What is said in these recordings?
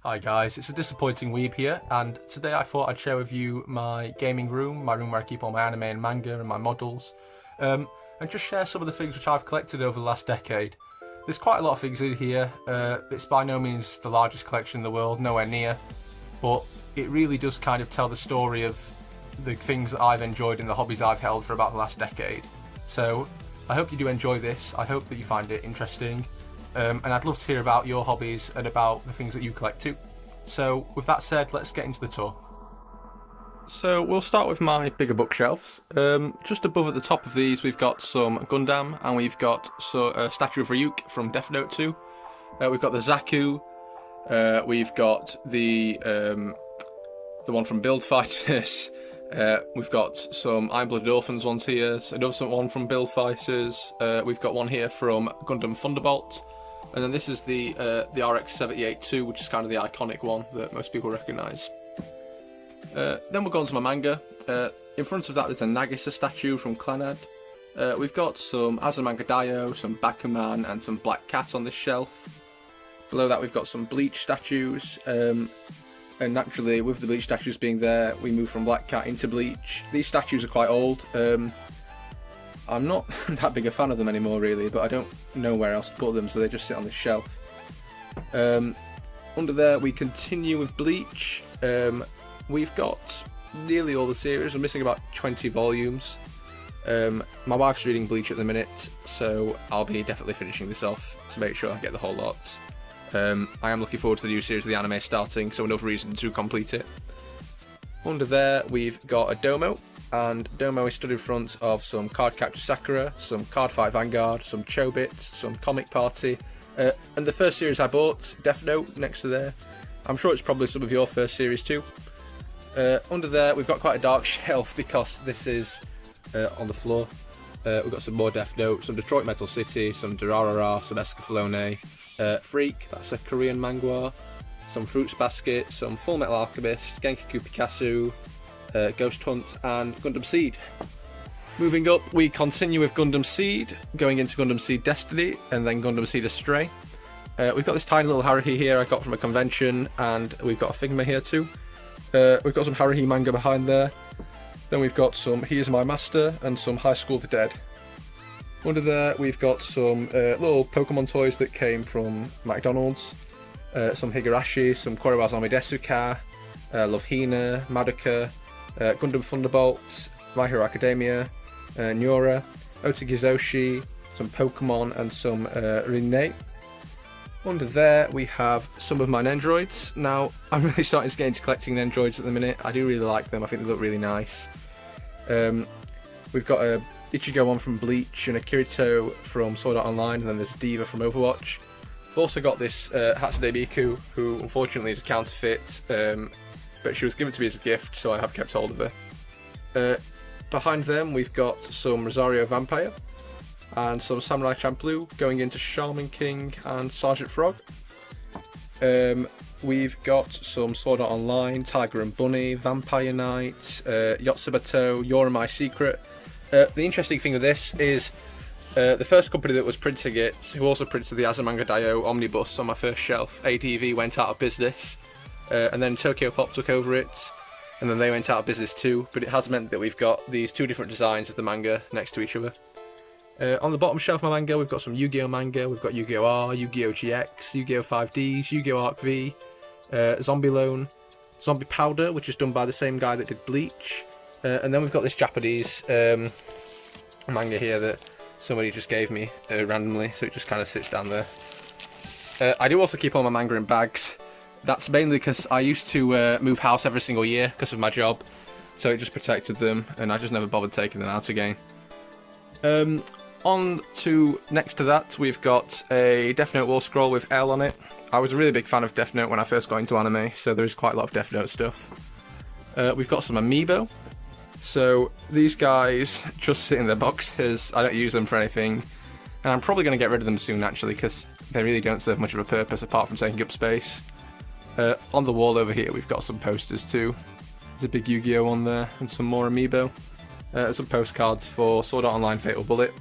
Hi guys, it's a Disappointing Weeb here, and today I thought I'd share with you my gaming room, my room where I keep all my anime and manga and my models, and just share some of the things which I've collected over the last decade. There's quite a lot of things in here. It's by no means the largest collection in the world, nowhere near, but it really does kind of tell the story of the things that I've enjoyed and the hobbies I've held for about the last decade. So I hope you do enjoy this. I hope that you find it interesting. And I'd love to hear about your hobbies and about the things that you collect too. So with that said, let's get into the tour. So we'll start with my bigger bookshelves. Just above at the top of these we've got some Gundam, and we've got a statue of Ryuk from Death Note 2. We've got the Zaku. We've got the one from Build Fighters. We've got some Iron Blooded Orphans ones here, another one from Build Fighters. We've got one here from Gundam Thunderbolt. And then this is the RX-78-2, which is kind of the iconic one that most people recognise. Then we'll go on to my manga. In front of that there's a Nagisa statue from Clannad. We've got some Azumanga Daioh, some Bakuman and some Black Cat on this shelf. Below that we've got some Bleach statues. And naturally, with the Bleach statues being there, we move from Black Cat into Bleach. These statues are quite old. I'm not that big a fan of them anymore really, but I don't know where else to put them, so they just sit on this shelf. Under there we continue with Bleach. We've got nearly all the series. We're missing about 20 volumes. My wife's reading Bleach at the minute, so I'll be definitely finishing this off to make sure I get the whole lot. I am looking forward to the new series of the anime starting, so another reason to complete it. Under there we've got a Domo, and Domo is stood in front of some Card Capture Sakura, some Card Fight Vanguard, some Chobit, some Comic Party, and the first series I bought, Death Note, next to there. I'm sure it's probably some of your first series too. Under there we've got quite a dark shelf because this is on the floor. We've got some more Death Note, some Detroit Metal City, some Durarara, some Escaflowne, Freak, that's a Korean manga, some Fruits Basket, some Full Metal Alchemist, Genkaku Pikachu, Ghost Hunt and Gundam Seed. Moving up, we continue with Gundam Seed, going into Gundam Seed Destiny and then Gundam Seed Astray. We've got this tiny little Haruhi here I got from a convention, and we've got a Figma here too. We've got some Haruhi manga behind there. Then we've got some He Is My Master and some High School of the Dead. Under there we've got some little Pokemon toys that came from McDonald's. Some Higurashi, some Korowazami Desuka, Love Hina, Madoka, Gundam Thunderbolts, My Hero Academia, Nura, Otogizoshi, some Pokemon and some Rinne. Under there we have some of my Nendroids. Now I'm really starting to get into collecting Nendroids at the minute. I do really like them, I think they look really nice. We've got a Ichigo one from Bleach and a Kirito from Sword Art Online, and then there's a Diva from Overwatch. I've also got this Hatsune Miku, who unfortunately is a counterfeit, but she was given to me as a gift, so I have kept hold of her. Behind them we've got some Rosario Vampire and some Samurai Champloo, going into Shaman King and Sergeant Frog. We've got some Sword Art Online, Tiger and Bunny, Vampire Knight, Yotsubato, You're My Secret. The interesting thing with this is the first company that was printing it, who also printed the Azumanga Daioh Omnibus on my first shelf, ADV, went out of business. And then Tokyo Pop took over it, and then they went out of business too, but it has meant that we've got these two different designs of the manga next to each other. On the bottom shelf of my manga we've got some Yu-Gi-Oh manga, we've got Yu-Gi-Oh! R, Yu-Gi-Oh! GX, Yu-Gi-Oh! 5Ds, Yu-Gi-Oh! Arc V, Zombie Loan, Zombie Powder, which is done by the same guy that did Bleach, and then we've got this Japanese manga here that somebody just gave me randomly, so it just kind of sits down there. I do also keep all my manga in bags. That's mainly because I used to move house every single year because of my job, so it just protected them, and I just never bothered taking them out again. On to next to that, we've got a Death Note wall scroll with L on it. I was a really big fan of Death Note when I first got into anime, so there is quite a lot of Death Note stuff. We've got some Amiibo. So these guys just sit in their boxes. I don't use them for anything, and I'm probably going to get rid of them soon actually, because they really don't serve much of a purpose apart from taking up space. On the wall over here we've got some posters too. There's a big Yu-Gi-Oh one there and some more Amiibo. Some postcards for Sword Art Online Fatal Bullet.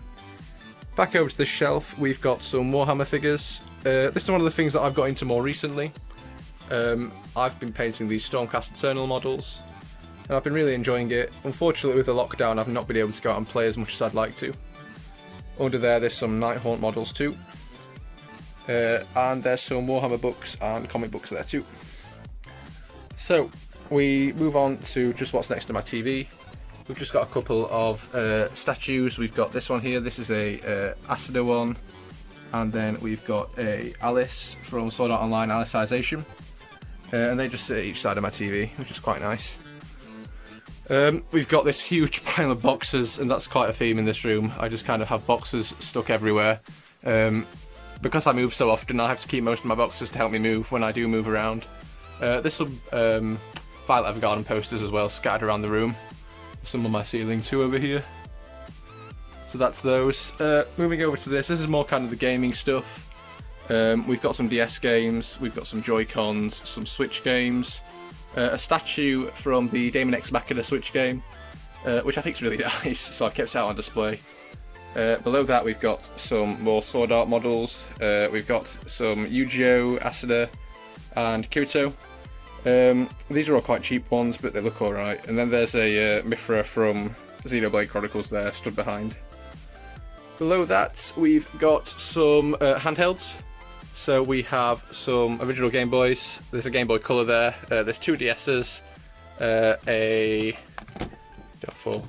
Back over to this shelf we've got some Warhammer figures. This is one of the things that I've got into more recently. I've been painting these Stormcast Eternal models, and I've been really enjoying it. Unfortunately, with the lockdown, I've not been able to go out and play as much as I'd like to. Under there's some Nighthaunt models too, and there's some Warhammer books and comic books there too. So we move on to just what's next to my TV. We've just got a couple of statues. We've got this one here. This is a Asuna one, and then we've got a Alice from Sword Art Online Alicization, and they just sit at each side of my TV, which is quite nice. We've got this huge pile of boxes, and that's quite a theme in this room. I just kind of have boxes stuck everywhere. Because I move so often, I have to keep most of my boxes to help me move when I do move around. There's some Violet Evergarden posters as well scattered around the room. Some on my ceiling too over here. So that's those. Moving over to this is more kind of the gaming stuff. We've got some DS games, we've got some Joy-Cons, some Switch games, a statue from the Daemon X Machina Switch game, which I think is really nice, so I've kept it out on display. Below that we've got some more Sword Art models, we've got some Yu-Gi-Oh!, Asuna and Kirito. These are all quite cheap ones, but they look alright. And then there's a Mithra from Xenoblade Chronicles there, stood behind. Below that, we've got some handhelds. So we have some original Game Boys. There's a Game Boy Color there. There's two DS's. Don't fall.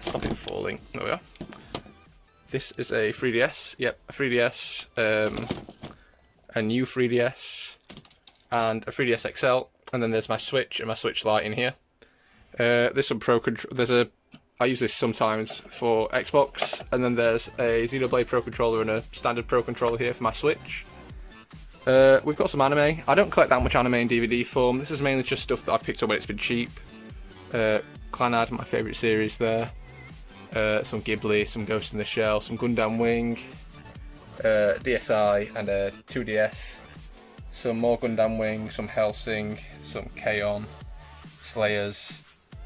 Stop it falling. There we are. This is a 3DS. Yep, a 3DS. A new 3DS. And a 3DS XL, and then there's my Switch and my Switch Lite in here. There's some I use this sometimes for Xbox, and then there's a Xenoblade Pro Controller and a standard Pro Controller here for my Switch. We've got some anime. I don't collect that much anime in DVD form. This is mainly just stuff that I've picked up when it's been cheap. Clannad, my favourite series there. Some Ghibli, some Ghost in the Shell, some Gundam Wing, DSi, and a 2DS. Some more Gundam Wing, some Hellsing, some K-On!, Slayers,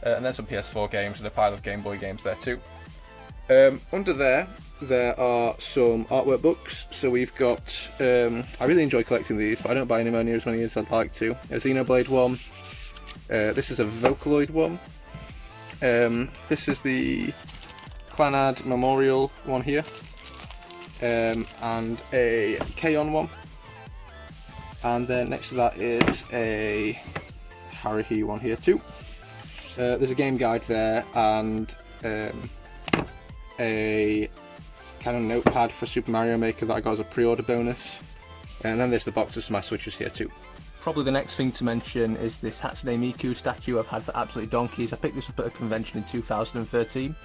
and then some PS4 games and a pile of Game Boy games there too. Under there are some artwork books. So we've got, I really enjoy collecting these, but I don't buy anywhere near as many as I'd like to. A Xenoblade one, this is a Vocaloid one, this is the Clannad Memorial one here, and a K-On! One. And then next to that is a Haruhi one here too. There's a game guide there, and a kind of notepad for Super Mario Maker that I got as a pre-order bonus. And then there's the boxes for my Switches here too. Probably the next thing to mention is this Hatsune Miku statue I've had for absolutely donkeys. I picked this up at a convention in 2013.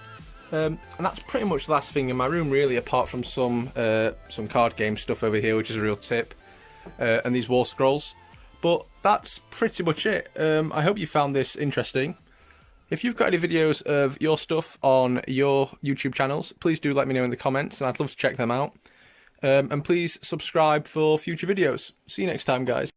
And that's pretty much the last thing in my room really, apart from some card game stuff over here, which is a real tip. And these wall scrolls, but that's pretty much it. I hope you found this interesting. If you've got any videos of your stuff on your YouTube channels, please do let me know in the comments, and I'd love to check them out. And please subscribe for future videos. See you next time, guys.